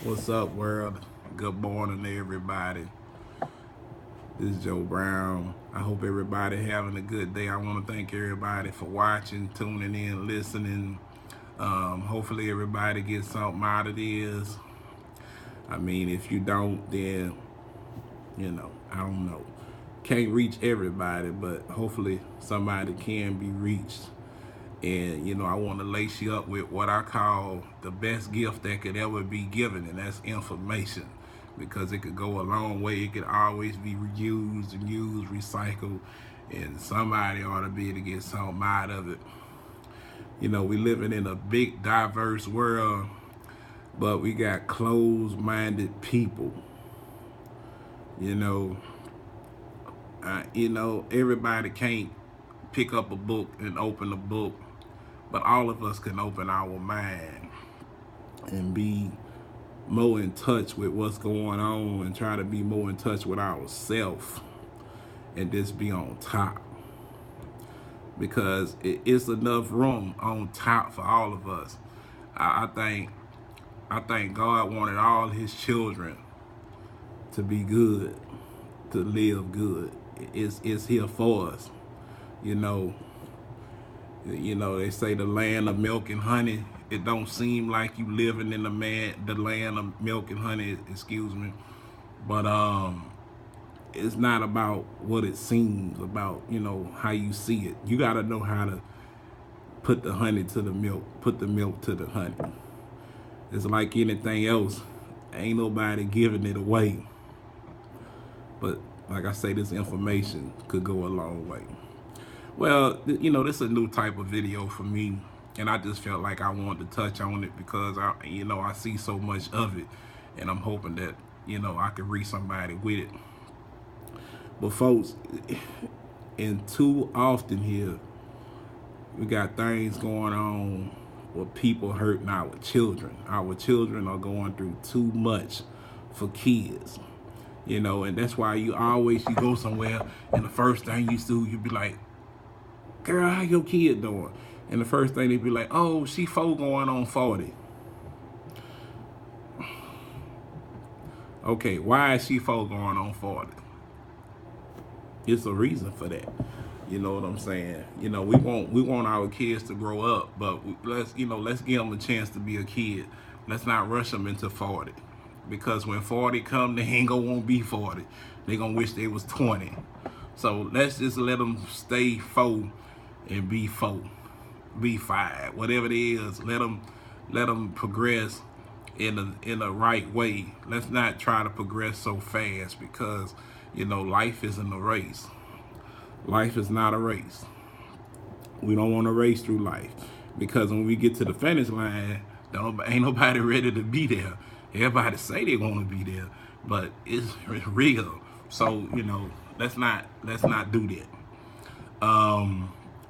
What's up, world? Good morning to everybody. This is Joe Brown. I hope everybody having a good day. I want to thank everybody for watching, tuning in, listening. Hopefully everybody gets something out of this. I mean, if you don't, then, I don't know. Can't reach everybody, but hopefully somebody can be reached. And, I want to lace you up with what I call the best gift that could ever be given, and that's information. Because it could go a long way. It could always be reused and used, recycled, and somebody ought to be able to get something out of it. We living in a big, diverse world, but we got closed-minded people. You know, everybody can't pick up a book and open a book, but all of us can open our mind and be more in touch with what's going on and try to be more in touch with ourselves and just be on top, because it's enough room on top for all of us. I think God wanted all his children to be good, to live good. It's here for us. You know, they say the land of milk and honey. It don't seem like you living in the land of milk and honey, excuse me. But it's not about what it seems, about, how you see it. You gotta know how to put the honey to the milk, put the milk to the honey. It's like anything else. Ain't nobody giving it away. But like I say, this information could go a long way. Well, this is a new type of video for me, and I just felt like I wanted to touch on it because I see so much of it, and I'm hoping that, I can reach somebody with it. But folks, and too often here, we got things going on where people hurting our children. Our children are going through too much for kids. And that's why you go somewhere, and the first thing you do, you be like, girl, how your kid doing? And the first thing they be like, oh, she 4 going on 40. Okay, why is she 4 going on 40? It's a reason for that. You know what I'm saying? We want our kids to grow up, but let's give them a chance to be a kid. Let's not rush them into 40, because when 40 come, they ain't gonna want to be 40. They gonna wish they was 20. So let's just let them stay 4 and be 4, be 5, whatever it is. Let them progress in a right way. Let's not try to progress so fast, because life isn't a race. Life is not a race. We don't want to race through life, because when we get to the finish line, ain't nobody ready to be there. Everybody say they want to be there, but it's real. So let's not do that.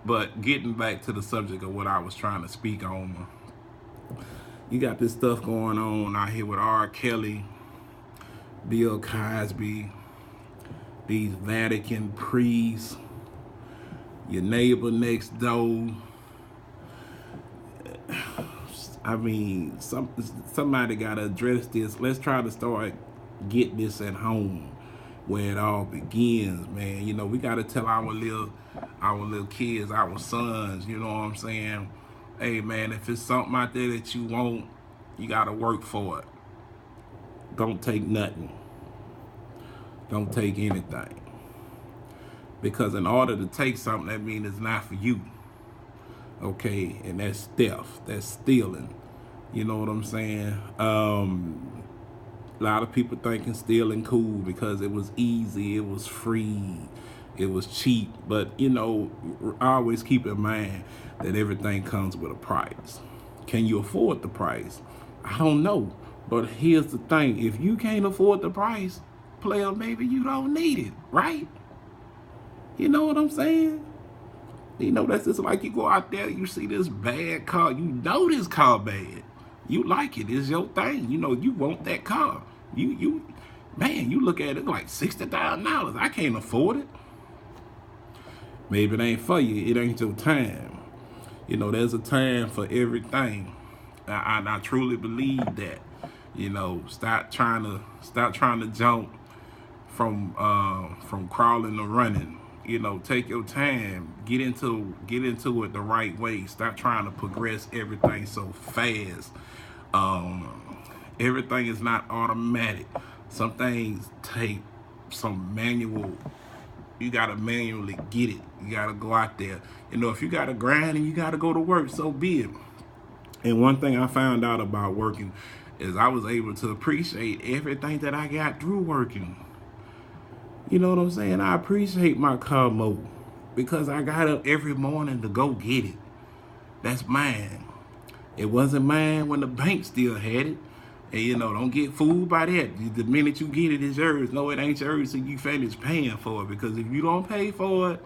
But getting back to the subject of what I was trying to speak on, you got this stuff going on out here with R. Kelly, Bill Cosby, these Vatican priests, your neighbor next door. I mean, somebody got to address this. Let's try to start get this at home where it all begins, man. We got to tell our little kids, our sons, you know what I'm saying? Hey, man, if it's something out there that you want, you got to work for it. Don't take nothing. Don't take anything. Because in order to take something, that means it's not for you. Okay, and that's theft. That's stealing. You know what I'm saying? A lot of people thinking stealing cool because it was easy, it was free, it was cheap. But always keep in mind that everything comes with a price. Can you afford the price? I don't know. But here's the thing: if you can't afford the price, player, maybe you don't need it, right? You know what I'm saying? That's just like you go out there, you see this bad car, this car bad. You like it, it's your thing. You want that car. You look at it like $60,000. I can't afford it. Maybe it ain't for you. It ain't your time. There's a time for everything. I truly believe that. You know, stop trying to jump from crawling to running. You know, take your time. Get into it the right way. Stop trying to progress everything so fast. Everything is not automatic. Some things take some manual. You gotta manually get it. You gotta go out there. You know, if you gotta grind and you gotta go to work, so be it. And one thing I found out about working is I was able to appreciate everything that I got through working. You know what I'm saying? I appreciate my car more because I got up every morning to go get it. That's mine. It wasn't mine when the bank still had it. And you know, don't get fooled by that. The minute you get it, it's yours. No, it ain't yours until you finish paying for it. Because if you don't pay for it,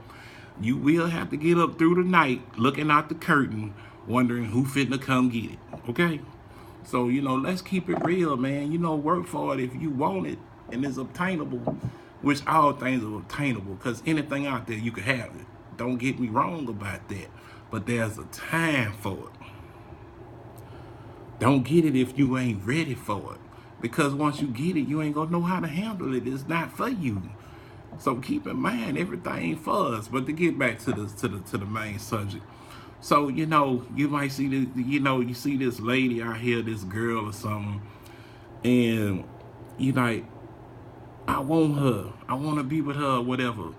you will have to get up through the night looking out the curtain, wondering who finna come get it. Okay? So, you know, let's keep it real, man. You know, work for it if you want it and it's obtainable, which all things are obtainable because anything out there, you can have it. Don't get me wrong about that. But there's a time for it. Don't get it if you ain't ready for it. Because once you get it, you ain't gonna know how to handle it. It's not for you. So keep in mind, everything ain't for us. But to get back to the main subject. So, you know, you might see this, you know, you see this lady out here, this girl or something, and you like, I want her. I want to be with her or whatever.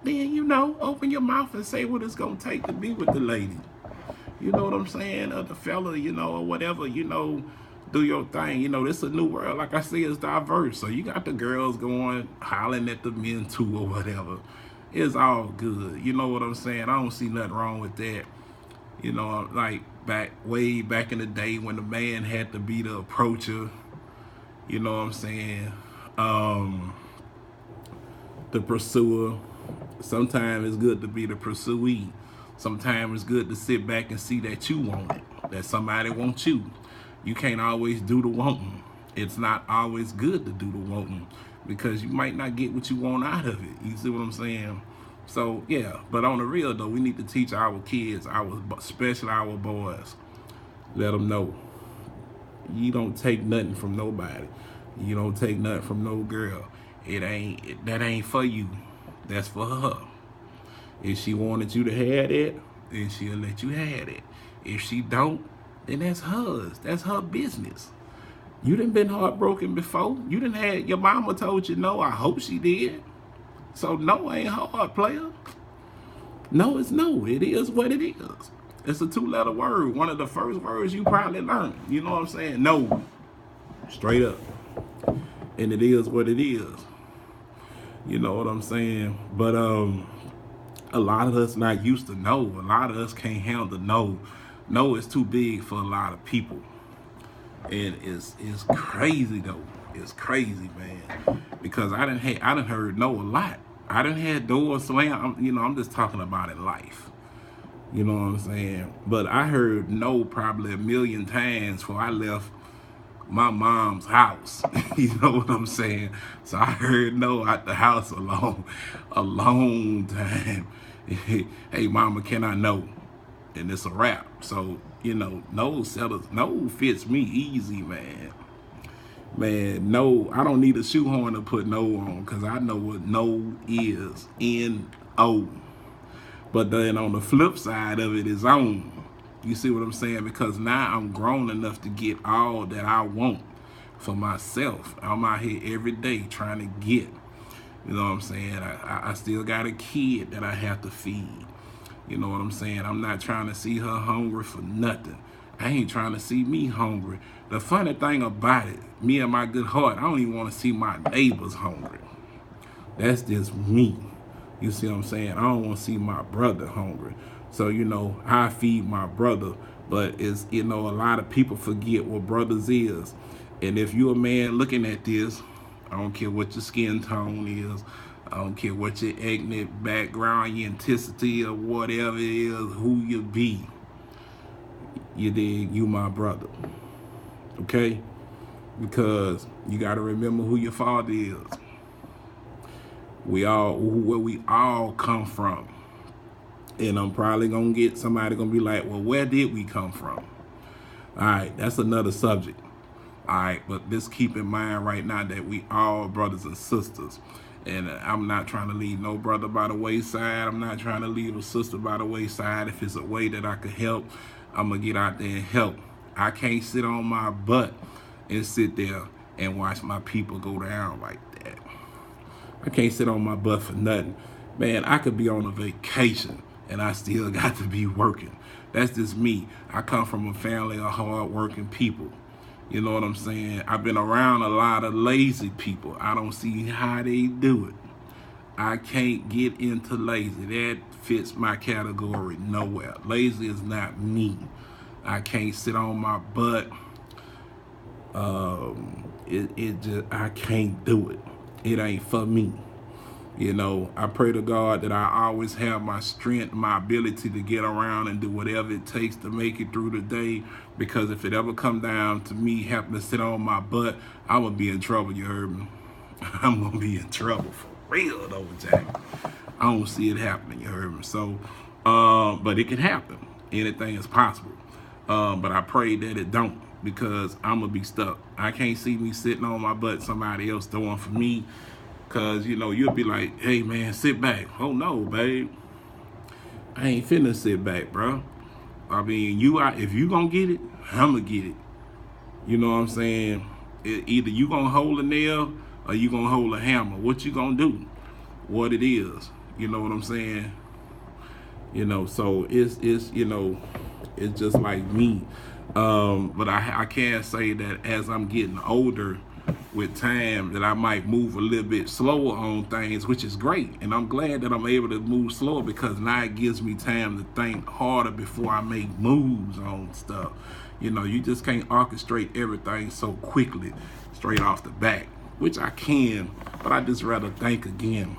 Then, you know, open your mouth and say what it's gonna take to be with the lady. You know what I'm saying? Or the fella, you know, or whatever, you know, do your thing. You know, this is a new world. Like I say, it's diverse. So you got the girls going, hollering at the men too or whatever. It's all good. You know what I'm saying? I don't see nothing wrong with that. You know, like way back in the day when the man had to be the approacher. You know what I'm saying? The pursuer. Sometimes it's good to be the pursuee. Sometimes it's good to sit back and see that you want it, that somebody wants you. You can't always do the wanting. It's not always good to do the wanting because you might not get what you want out of it. You see what I'm saying? So, yeah, but on the real, though, we need to teach our kids, especially our boys, let them know you don't take nothing from nobody. You don't take nothing from no girl. That ain't for you. That's for her. If she wanted you to have it, then she'll let you have it. If she don't, then that's hers. That's her business. You done been heartbroken before. You done had your mama told you no. I hope she did. So no ain't hard, player. No is no. It is what it is. It's a 2-letter word. One of the first words you probably learned. You know what I'm saying? No. Straight up. And it is what it is. You know what I'm saying? But a lot of us not used to no. A lot of us can't handle no. No is too big for a lot of people. And it's crazy though. It's crazy, man. Because I done heard no a lot. I done had doors slam. You know, I'm just talking about in life. You know what I'm saying? But I heard no probably a million times before I left my mom's house. You know what I'm saying? So I heard no out the house a long time. Hey, mama, can I know? And it's a wrap. So, you know, no fits me easy, man. Man, no, I don't need a shoehorn to put no on because I know what no is. N-O. But then on the flip side of it is on. You see what I'm saying? Because now I'm grown enough to get all that I want for myself. I'm out here every day trying to get. You know what I'm saying? I still got a kid that I have to feed. You know what I'm saying? I'm not trying to see her hungry for nothing. I ain't trying to see me hungry. The funny thing about it, me and my good heart, I don't even want to see my neighbors hungry. That's just me. You see what I'm saying? I don't want to see my brother hungry. So, you know, I feed my brother. But it's, you know, a lot of people forget what brothers is. And if you're a man looking at this, I don't care what your skin tone is. I don't care what your ethnic background, your ethnicity, or whatever it is, who you be. You dig? You my brother. Okay? Because you got to remember who your father is. Where we all come from. And I'm probably going to get somebody going to be like, well, where did we come from? All right, that's another subject. All right, but just keep in mind right now that we all brothers and sisters. And I'm not trying to leave no brother by the wayside. I'm not trying to leave a sister by the wayside. If it's a way that I could help, I'm going to get out there and help. I can't sit on my butt and sit there and watch my people go down like that. I can't sit on my butt for nothing. Man, I could be on a vacation and I still got to be working. That's just me. I come from a family of hard-working people. You know what I'm saying? I've been around a lot of lazy people. I don't see how they do it. I can't get into lazy. That fits my category nowhere. Lazy is not me. I can't sit on my butt. I can't do it. It ain't for me. You know, I pray to God that I always have my strength, my ability to get around and do whatever it takes to make it through the day. Because if it ever come down to me having to sit on my butt, I'm going to be in trouble, you heard me? I'm going to be in trouble for real, though, Jack. I don't see it happening, you heard me? So, but it can happen. Anything is possible. But I pray that it don't, because I'm going to be stuck. I can't see me sitting on my butt, somebody else doing for me. Because, you know, you'll be like, hey, man, sit back. Oh, no, babe. I ain't finna sit back, bro. I mean, if you gonna get it, I'm gonna get it. You know what I'm saying? Either you gonna hold a nail or you gonna hold a hammer. What you gonna do? What it is. You know what I'm saying? You know, so it's you know, it's just like me. But I can say that as I'm getting older with time, that I might move a little bit slower on things, which is great. And I'm glad that I'm able to move slower, because now it gives me time to think harder before I make moves on stuff. You know, you just can't orchestrate everything so quickly straight off the bat, which I can, but I just rather think again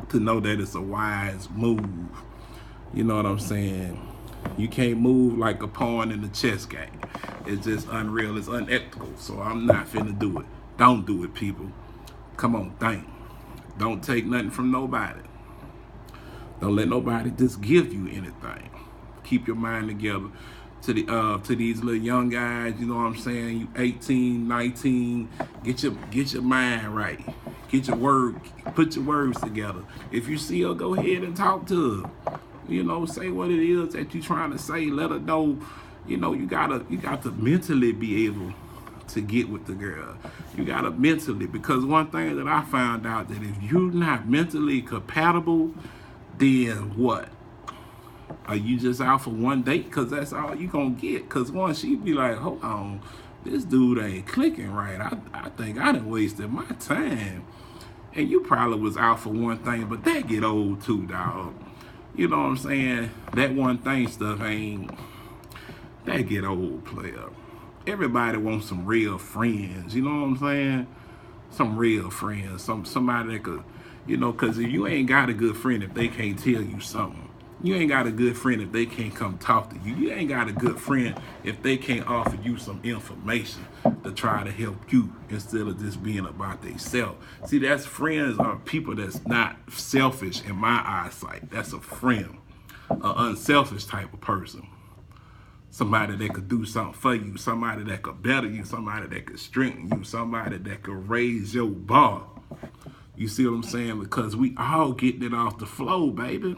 to know that it's a wise move. You know what I'm saying? You can't move like a pawn in the chess game. It's just unreal. It's unethical. So I'm not finna do it. Don't do it, people. Come on, think. Don't take nothing from nobody. Don't let nobody just give you anything. Keep your mind together. To these little young guys, you know what I'm saying? You 18, 19, get your mind right. Put your words together. If you see her, go ahead and talk to her. You know, say what it is that you're trying to say. Let her know. You know, you got to mentally be able to get with the girl. You got to mentally, because one thing that I found out, that if you're not mentally compatible, then what? Are you just out for one date? Because that's all you going to get. Because once she be like, hold on, this dude ain't clicking right. I think I done wasted my time. And you probably was out for one thing, but that get old too, dog. You know what I'm saying? That one thing stuff that get old, player. Everybody wants some real friends. You know what I'm saying? Some real friends. Somebody that could, you know, because if you ain't got a good friend if they can't tell you something. You ain't got a good friend if they can't come talk to you. You ain't got a good friend if they can't offer you some information to try to help you instead of just being about themselves. See, that's friends are people that's not selfish in my eyesight. That's a friend, an unselfish type of person. Somebody that could do something for you, somebody that could better you, somebody that could strengthen you, somebody that could raise your bar. You see what I'm saying? Because we all getting it off the flow, baby.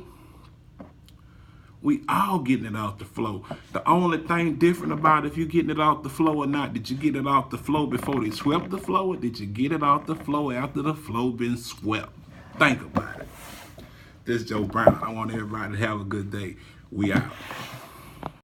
We all getting it off the flow. The only thing different about if you getting it off the flow or not, did you get it off the flow before they swept the flow, or did you get it off the flow after the flow been swept? Think about it. This is Joe Brown. I want everybody to have a good day. We out.